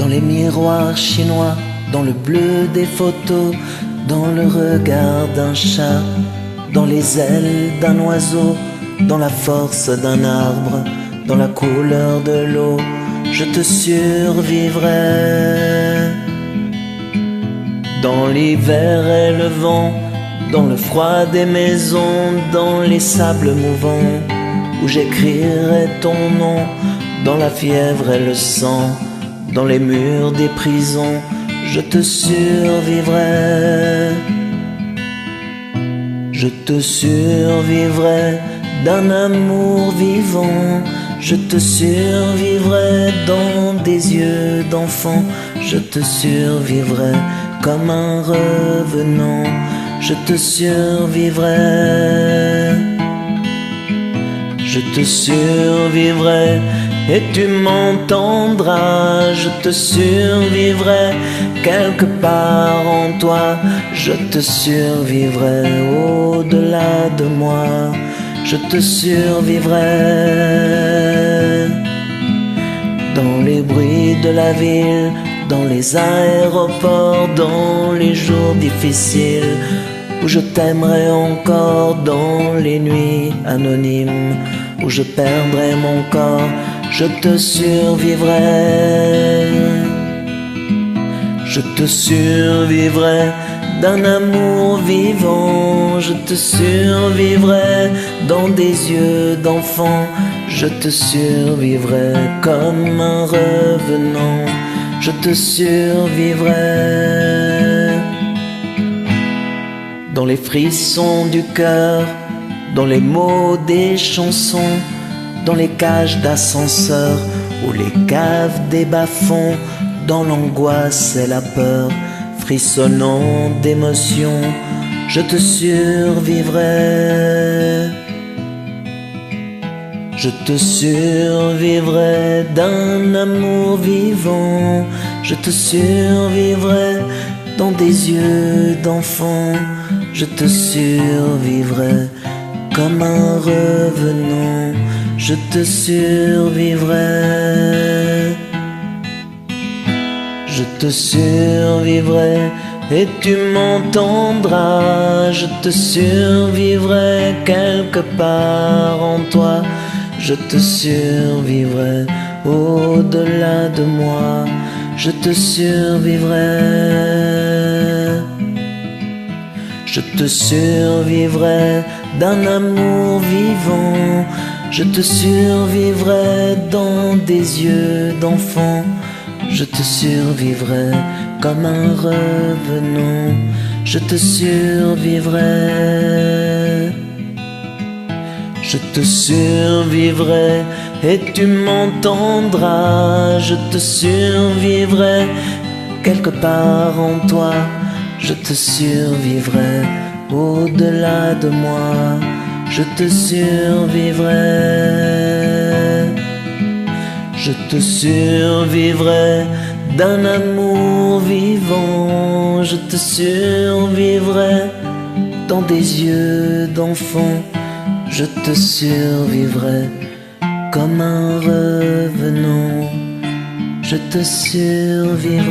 dans les miroirs chinois, dans le bleu des photos, dans le regard d'un chat, dans les ailes d'un oiseau, dans la force d'un arbre, dans la couleur de l'eau, je te survivrai. Dans l'hiver et le vent, dans le froid des maisons, dans les sables mouvants, où j'écrirai ton nom, dans la fièvre et le sang, dans les murs des prisons, je te survivrai. Je te survivrai d'un amour vivant, je te survivrai dans des yeux d'enfant, je te survivrai comme un revenant, je te survivrai. Je te survivrai et tu m'entendras, je te survivrai quelque part en toi, je te survivrai au-delà de moi, je te survivrai. Dans les bruits de la ville, dans les aéroports, dans les jours difficiles, où je t'aimerai encore, dans les nuits anonymes, où je perdrai mon corps, je te survivrai. Je te survivrai d'un amour vivant, je te survivrai dans des yeux d'enfant, je te survivrai comme un revenant, je te survivrai. Dans les frissons du cœur, dans les mots des chansons, dans les cages d'ascenseur ou les caves des bas-fonds, dans l'angoisse et la peur, frissonnant d'émotion, je te survivrai. Je te survivrai d'un amour vivant, je te survivrai dans des yeux d'enfant, je te survivrai comme un revenant, je te survivrai. Je te survivrai et tu m'entendras, je te survivrai quelque part en toi, je te survivrai au-delà de moi, je te survivrai. Je te survivrai d'un amour vivant, je te survivrai dans des yeux d'enfant, je te survivrai comme un revenant, je te survivrai. Je te survivrai et tu m'entendras, je te survivrai quelque part en toi, je te survivrai au-delà de moi, je te survivrai. Je te survivrai d'un amour vivant, je te survivrai dans des yeux d'enfant, je te survivrai comme un revenant, je te survivrai.